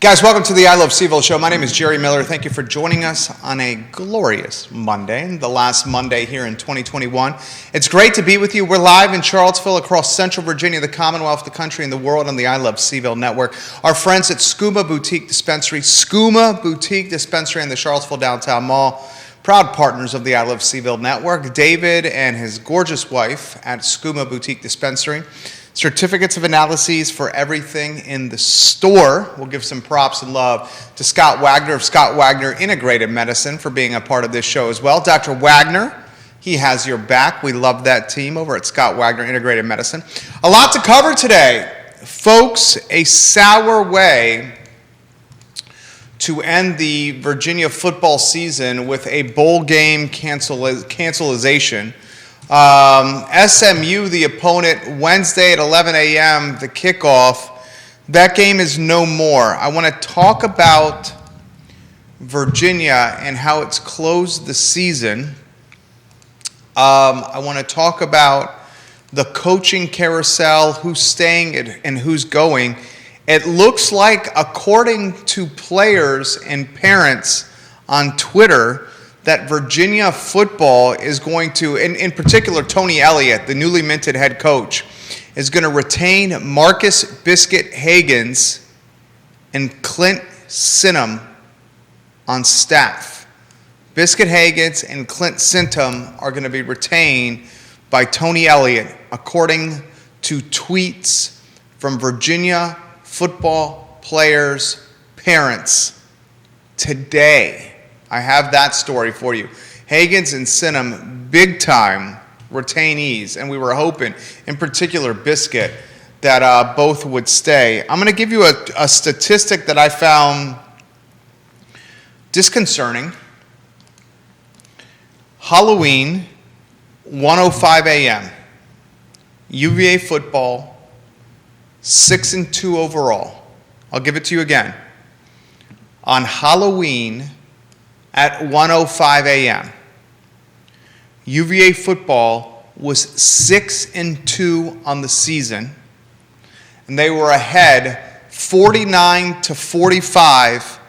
Guys, welcome to the I Love CVille Show. My name is Jerry Miller. Thank you for joining us on a glorious Monday, the last Monday here in 2021. It's great to be with you. We're live in Charlottesville, across Central Virginia, the Commonwealth, the country, and the world on the I Love CVille Network. Our friends at Skooma Boutique Dispensary in the Charlottesville Downtown Mall, proud partners of the I Love CVille Network. David and his gorgeous wife at Skooma Boutique Dispensary. Certificates of analyses for everything in the store. We'll give some props and love to Scott Wagner of Scott Wagner Integrated Medicine for being a part of this show as well. Dr. Wagner, he has your back. We love that team over at Scott Wagner Integrated Medicine. A lot to cover today. Folks, a sour way to end the Virginia football season with a bowl game cancellation. SMU, the opponent, Wednesday at 11 a.m., the kickoff. That game is no more. I want to talk about Virginia and how it's closed the season. I want to talk about the coaching carousel, who's staying and who's going. It looks like, according to players and parents on Twitter, that Virginia football is going to, in particular Tony Elliott, the newly minted head coach, is going to retain Marcus Biscuit Hagans and Clint Sintum on staff. Biscuit Hagans and Clint Sintum are going to be retained by Tony Elliott, according to tweets from Virginia football players' parents today. I have that story for you. Hagans and Sintum, big-time retainees, and we were hoping, in particular Biscuit, that both would stay. I'm going to give you a statistic that I found disconcerting. Halloween, 1:05 a.m. UVA football, 6-2 overall. I'll give it to you again. On Halloween, at 1:05 a.m., UVA football was 6-2 on the season, and they were ahead 49-45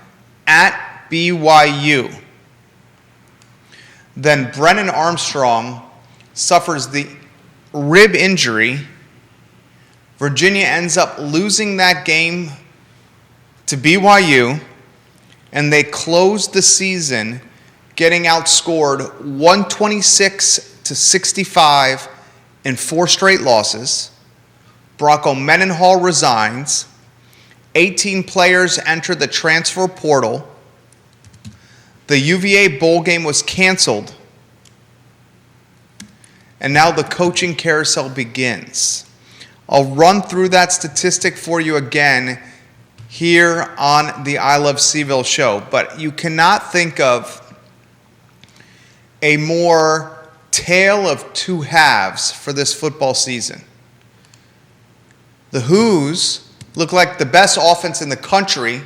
at BYU. Then Brennan Armstrong suffers the rib injury. Virginia ends up losing that game to BYU, and they closed the season getting outscored 126-65 in 4 straight losses. Bronco Mendenhall resigns. 18 players enter the transfer portal. The UVA bowl game was canceled. And now the coaching carousel begins. I'll run through that statistic for you again here on the I Love CVille Show, but you cannot think of a more tale of two halves for this football season. The Who's look like the best offense in the country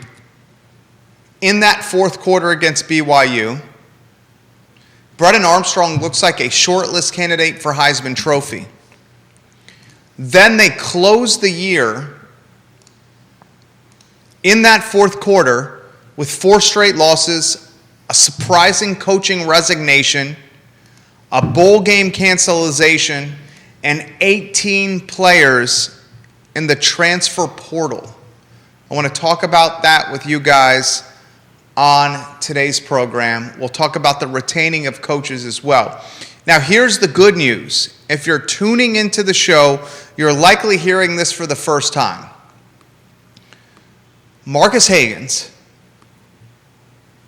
in that fourth quarter against BYU. Brennan Armstrong looks like a shortlist candidate for Heisman Trophy. Then they close the year in that fourth quarter with 4 straight losses, a surprising coaching resignation, a bowl game cancellation, and 18 players in the transfer portal. I want to talk about that with you guys on today's program. We'll talk about the retaining of coaches as well. Now, here's the good news. If you're tuning into the show, you're likely hearing this for the first time. Marcus Hagans,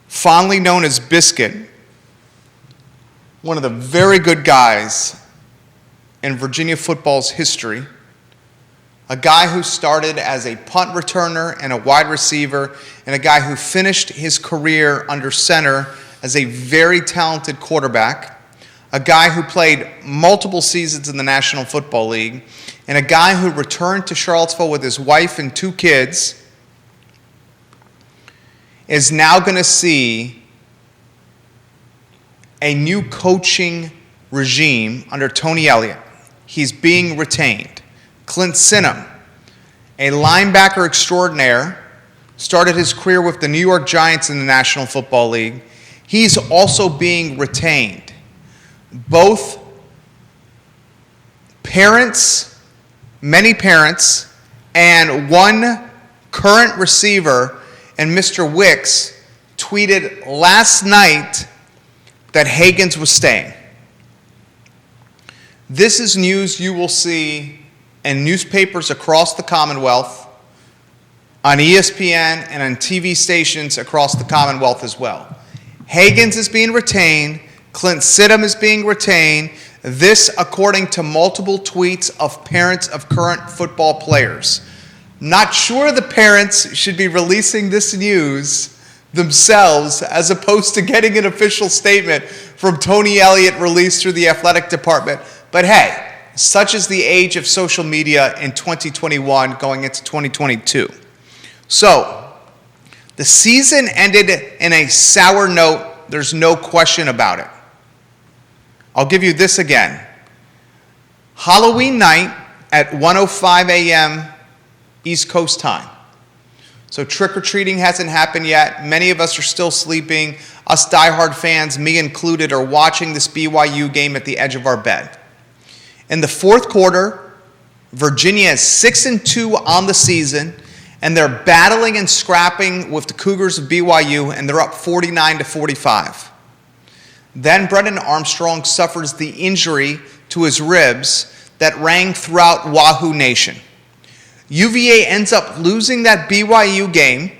fondly known as Biscuit, one of the very good guys in Virginia football's history, a guy who started as a punt returner and a wide receiver, and a guy who finished his career under center as a very talented quarterback, a guy who played multiple seasons in the National Football League, and a guy who returned to Charlottesville with his wife and 2 kids, is now going to see a new coaching regime under Tony Elliott. He's being retained. Clint Sintum, a linebacker extraordinaire started his career with the New York Giants in the National Football League. He's also being retained. Both parents, many parents, and one current receiver, and Mr. Wicks, tweeted last night that Hagans was staying. This is news you will see in newspapers across the Commonwealth, on ESPN, and on TV stations across the Commonwealth as well. Hagans is being retained. Clint Sidham is being retained. This according to multiple tweets of parents of current football players. Not sure the parents should be releasing this news themselves as opposed to getting an official statement from Tony Elliott released through the athletic department. But hey, such is the age of social media in 2021 going into 2022. So, the season ended in a sour note. There's no question about it. I'll give you this again. Halloween night at 1:05 a.m. East Coast time. So trick-or-treating hasn't happened yet. Many of us are still sleeping. Us diehard fans, me included, are watching this BYU game at the edge of our bed. In the fourth quarter, Virginia is 6-2 on the season, and they're battling and scrapping with the Cougars of BYU, and they're up 49-45. Then Brennan Armstrong suffers the injury to his ribs that rang throughout Wahoo Nation. UVA ends up losing that BYU game.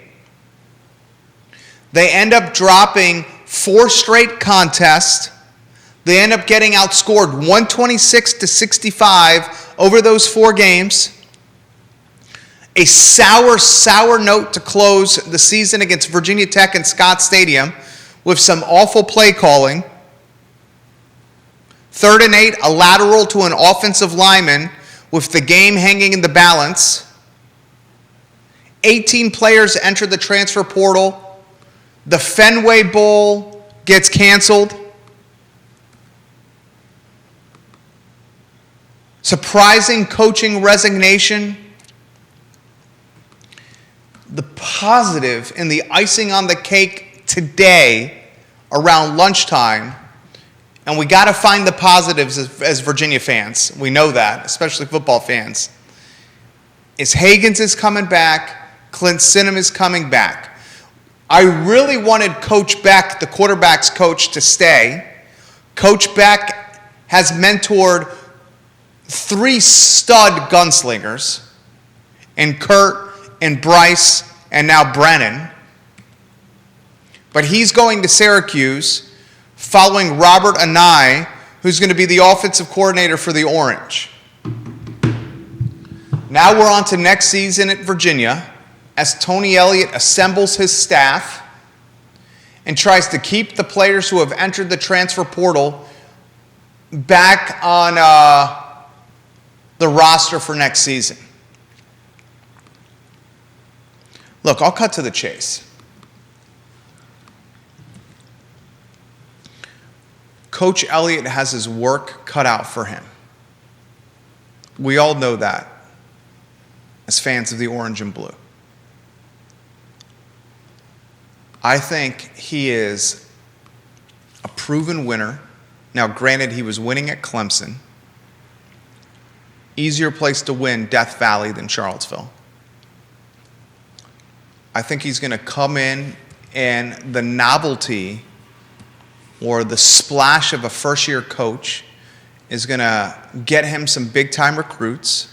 They end up dropping 4 straight contests. They end up getting outscored 126-65 over those 4 games. A sour note to close the season against Virginia Tech and Scott Stadium with some awful play calling. 3rd and 8, a lateral to an offensive lineman with the game hanging in the balance. 18 players enter the transfer portal. The Fenway Bowl gets canceled. Surprising coaching resignation. The positive and the icing on the cake today around lunchtime, and we got to find the positives as Virginia fans. We know that, especially football fans. Is Hagans is coming back. Clint Sidham is coming back. I really wanted Coach Beck, the quarterback's coach, to stay. Coach Beck has mentored 3 stud gunslingers in Kurt and Bryce and now Brennan. But he's going to Syracuse following Robert Anai, who's going to be the offensive coordinator for the Orange. Now we're on to next season at Virginia as Tony Elliott assembles his staff and tries to keep the players who have entered the transfer portal back on the roster for next season. Look, I'll cut to the chase. Coach Elliott has his work cut out for him. We all know that as fans of the orange and blue. I think he is a proven winner. Now, granted, he was winning at Clemson. Easier place to win Death Valley than Charlottesville. I think he's going to come in and the novelty or the splash of a first-year coach is going to get him some big-time recruits.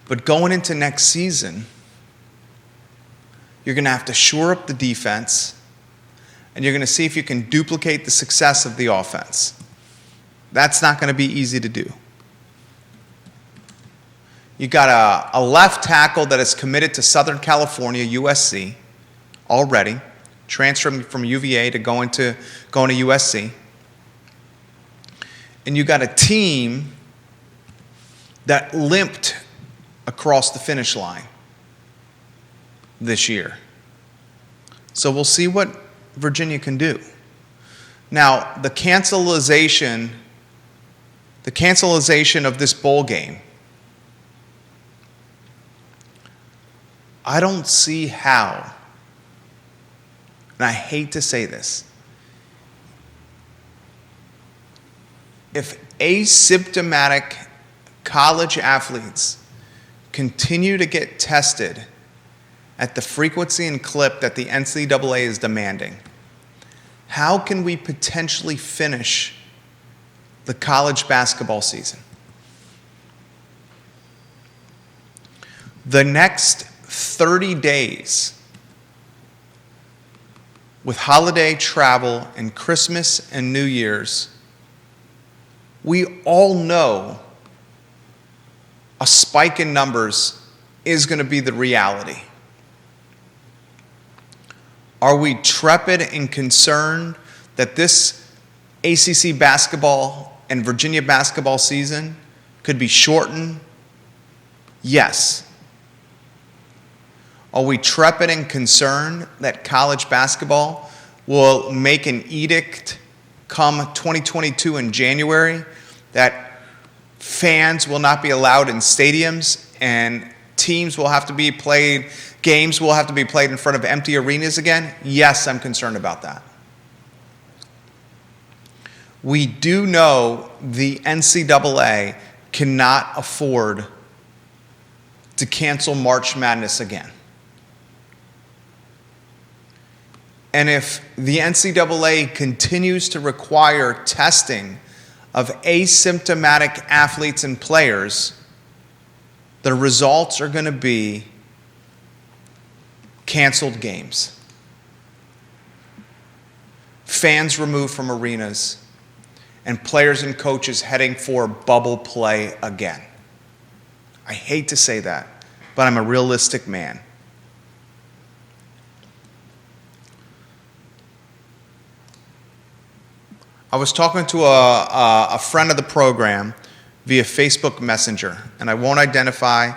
But going into next season, you're going to have to shore up the defense, and you're going to see if you can duplicate the success of the offense. That's not going to be easy to do. You got a left tackle that is committed to Southern California, USC, already, transferring from UVA to going to USC. And you got a team that limped across the finish line this year. So we'll see what Virginia can do. Now, the cancellation of this bowl game, I don't see how, and I hate to say this, if asymptomatic college athletes continue to get tested at the frequency and clip that the NCAA is demanding, how can we potentially finish the college basketball season? The next 30 days, with holiday travel and Christmas and New Year's, we all know a spike in numbers is going to be the reality. Are we trepid and concerned that this ACC basketball and Virginia basketball season could be shortened? Yes. Are we trepid and concerned that college basketball will make an edict come 2022 in January that fans will not be allowed in stadiums and games will have to be played in front of empty arenas again? Yes, I'm concerned about that. We do know the NCAA cannot afford to cancel March Madness again. And if the NCAA continues to require testing of asymptomatic athletes and players, the results are going to be canceled games, fans removed from arenas, and players and coaches heading for bubble play again. I hate to say that, but I'm a realistic man. I was talking to a friend of the program via Facebook Messenger, and I won't identify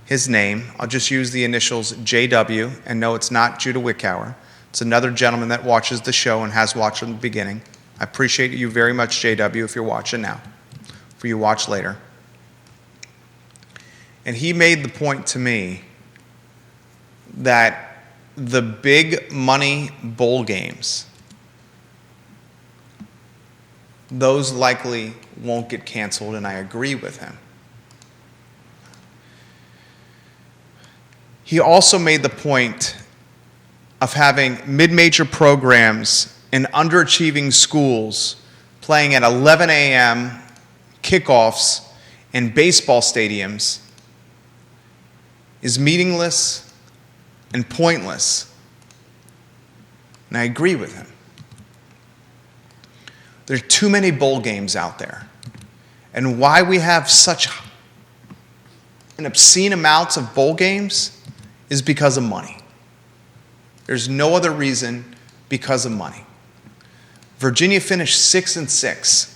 his name. I'll just use the initials JW, and no, it's not Judah Wickhauer. It's another gentleman that watches the show and has watched from the beginning. I appreciate you very much, JW, if you're watching now, if you watch later. And he made the point to me that the big money bowl games, those likely won't get canceled, and I agree with him. He also made the point of having mid-major programs in underachieving schools playing at 11 a.m. kickoffs in baseball stadiums is meaningless and pointless. And I agree with him. There are too many bowl games out there. And why we have such an obscene amounts of bowl games is because of money. There's no other reason because of money. Virginia finished 6-6.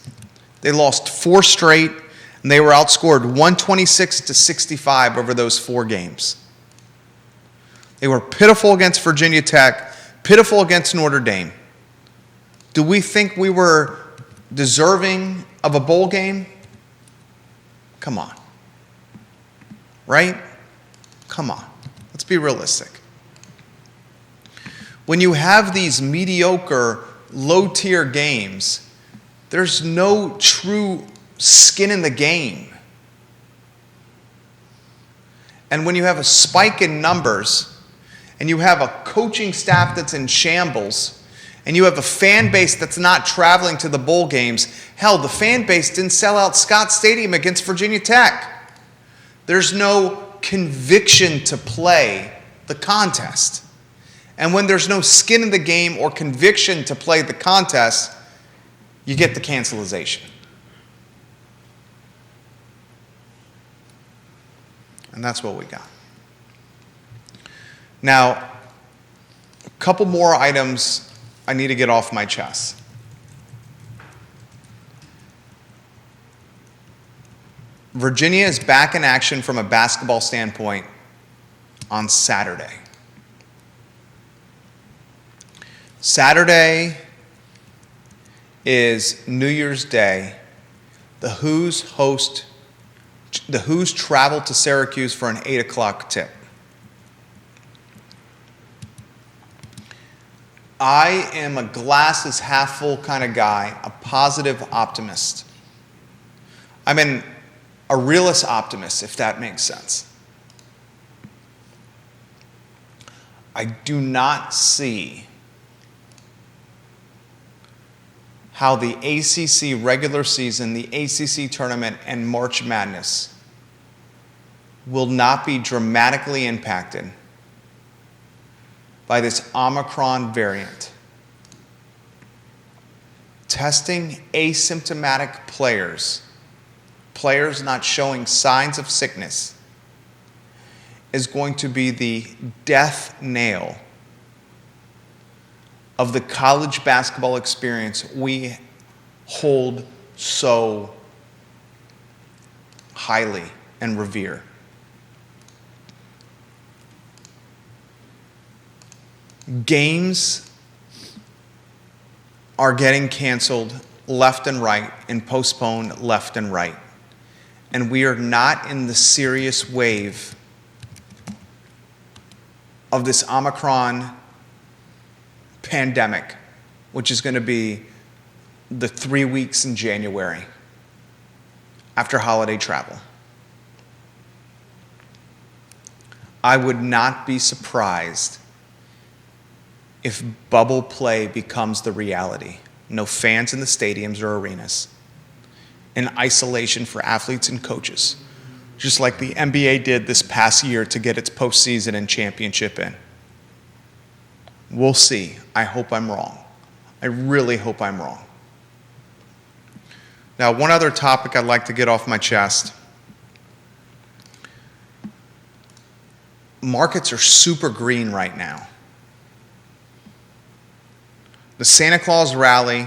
They lost 4 straight, and they were outscored 126-65 over those 4 games. They were pitiful against Virginia Tech, pitiful against Notre Dame. Do we think we were deserving of a bowl game? Come on. Right? Come on. Let's be realistic. When you have these mediocre, low-tier games, there's no true skin in the game. And when you have a spike in numbers, and you have a coaching staff that's in shambles, and you have a fan base that's not traveling to the bowl games. Hell, the fan base didn't sell out Scott Stadium against Virginia Tech. There's no conviction to play the contest. And when there's no skin in the game or conviction to play the contest, you get the cancelization. And that's what we got. Now, a couple more items I need to get off my chest. Virginia is back in action from a basketball standpoint on Saturday. Saturday is New Year's Day. The Who's travel to Syracuse for an 8 o'clock tip. I am a glass is half full kind of guy, a positive optimist. I'm a realist optimist, if that makes sense. I do not see how the ACC regular season, the ACC tournament, and March Madness will not be dramatically impacted by this Omicron variant. Testing asymptomatic players not showing signs of sickness, is going to be the death nail of the college basketball experience we hold so highly and revere. Games are getting canceled left and right and postponed left and right. And we are not in the serious wave of this Omicron pandemic, which is going to be the 3 weeks in January after holiday travel. I would not be surprised if bubble play becomes the reality. No fans in the stadiums or arenas. And isolation for athletes and coaches, just like the NBA did this past year to get its postseason and championship in. We'll see. I hope I'm wrong. I really hope I'm wrong. Now, one other topic I'd like to get off my chest. Markets are super green right now. The Santa Claus rally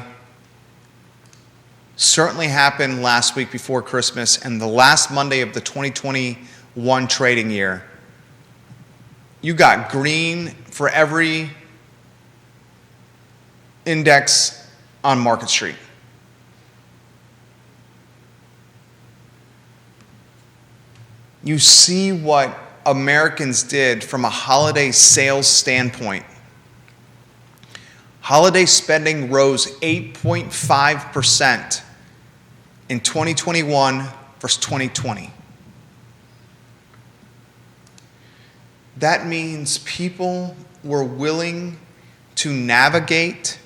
certainly happened last week before Christmas, and the last Monday of the 2021 trading year, you got green for every index on Market Street. You see what Americans did from a holiday sales standpoint. Holiday spending rose 8.5% in 2021 versus 2020. That means people were willing to navigate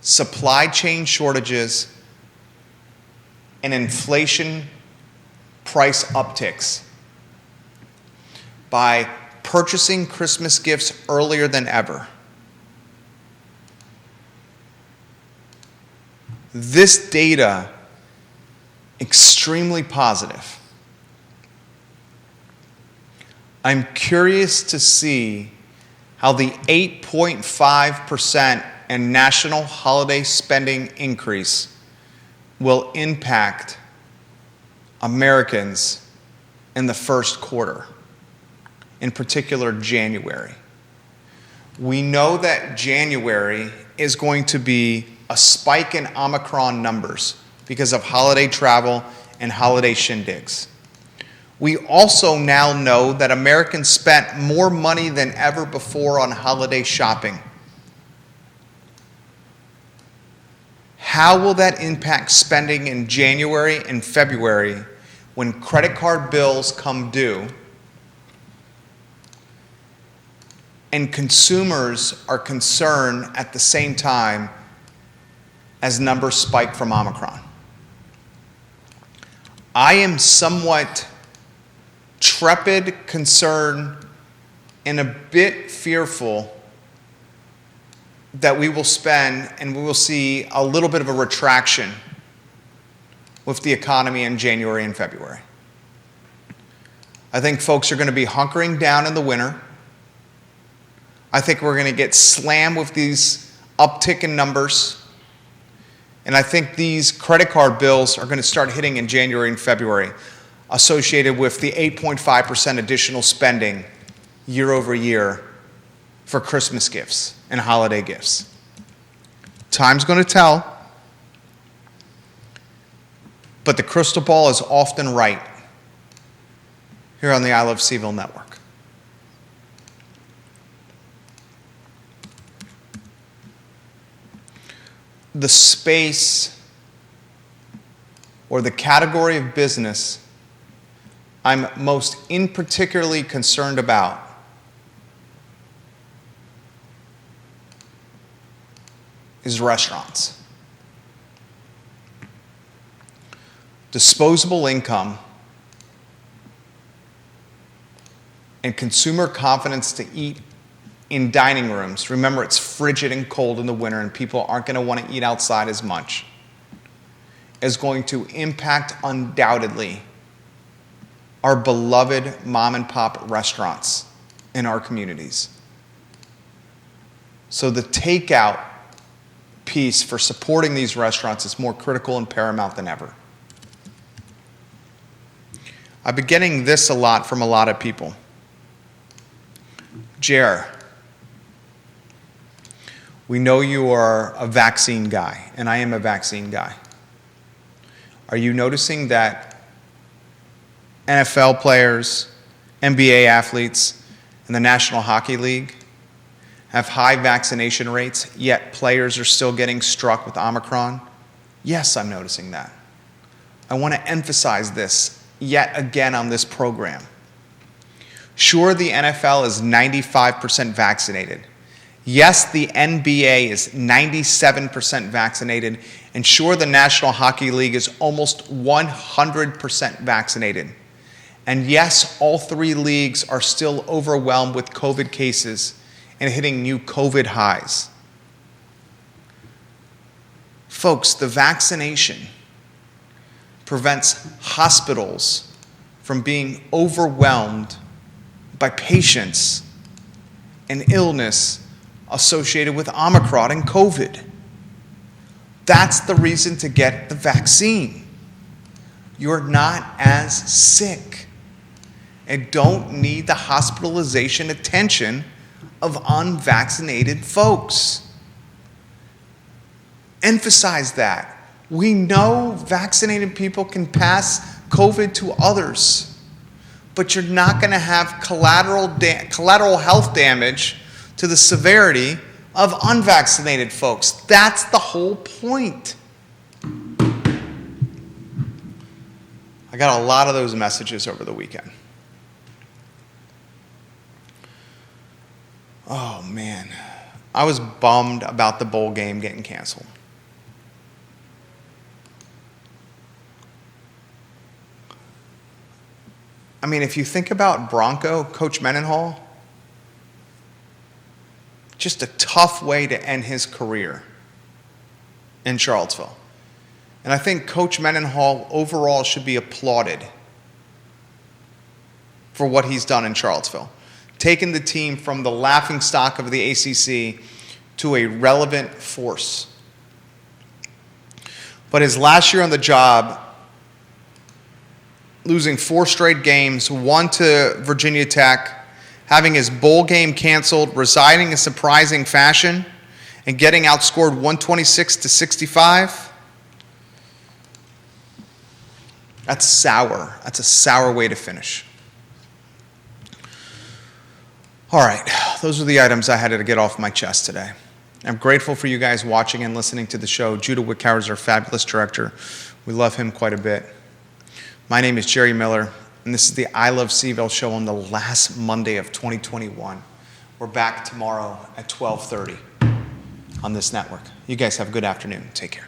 supply chain shortages and inflation price upticks by purchasing Christmas gifts earlier than ever. This data, extremely positive. I'm curious to see how the 8.5% and national holiday spending increase will impact Americans in the first quarter, in particular January. We know that January is going to be a spike in Omicron numbers because of holiday travel and holiday shindigs. We also now know that Americans spent more money than ever before on holiday shopping. How will that impact spending in January and February when credit card bills come due and consumers are concerned at the same time as numbers spike from Omicron? I am somewhat trepid, concerned, and a bit fearful that we will spend and we will see a little bit of a retraction with the economy in January and February. I think folks are going to be hunkering down in the winter. I think we're going to get slammed with these uptick in numbers. And I think these credit card bills are going to start hitting in January and February, associated with the 8.5% additional spending year over year for Christmas gifts and holiday gifts. Time's going to tell, but the crystal ball is often right here on the I Love CVille Network. the space or the category of business I'm most in particularly concerned about is restaurants. Disposable income and consumer confidence to eat in dining rooms. Remember, it's frigid and cold in the winter and people aren't going to want to eat outside as much. Is going to impact undoubtedly our beloved mom and pop restaurants in our communities. So the takeout piece for supporting these restaurants is more critical and paramount than ever. I've been getting this a lot from a lot of people. Jer, we know you are a vaccine guy, and I am a vaccine guy. Are you noticing that NFL players, NBA athletes, and the National Hockey League have high vaccination rates, yet players are still getting struck with Omicron? Yes, I'm noticing that. I want to emphasize this yet again on this program. Sure, the NFL is 95% vaccinated. Yes, the NBA is 97% vaccinated. And sure, the National Hockey League is almost 100% vaccinated. And yes, all three leagues are still overwhelmed with COVID cases and hitting new COVID highs. Folks, the vaccination prevents hospitals from being overwhelmed by patients and illness associated with Omicron and COVID. That's the reason to get the vaccine. You're not as sick and don't need the hospitalization attention of unvaccinated folks. Emphasize that. We know vaccinated people can pass COVID to others, but you're not going to have collateral health damage to the severity of unvaccinated folks. That's the whole point. I got a lot of those messages over the weekend. Oh man, I was bummed about the bowl game getting canceled. I mean, if you think about Bronco, Coach Mendenhall, just a tough way to end his career in Charlottesville. And I think Coach Mendenhall overall should be applauded for what he's done in Charlottesville. Taken the team from the laughingstock of the ACC to a relevant force. But his last year on the job, losing 4 straight games, 1 to Virginia Tech, having his bowl game canceled, resigning in surprising fashion, and getting outscored 126-65. That's sour. That's a sour way to finish. All right, those are the items I had to get off my chest today. I'm grateful for you guys watching and listening to the show. Judah Wickhauer is our fabulous director. We love him quite a bit. My name is Jerry Miller, and this is the I Love CVille Show on the last Monday of 2021. We're back tomorrow at 12:30 on this network. You guys have a good afternoon. Take care.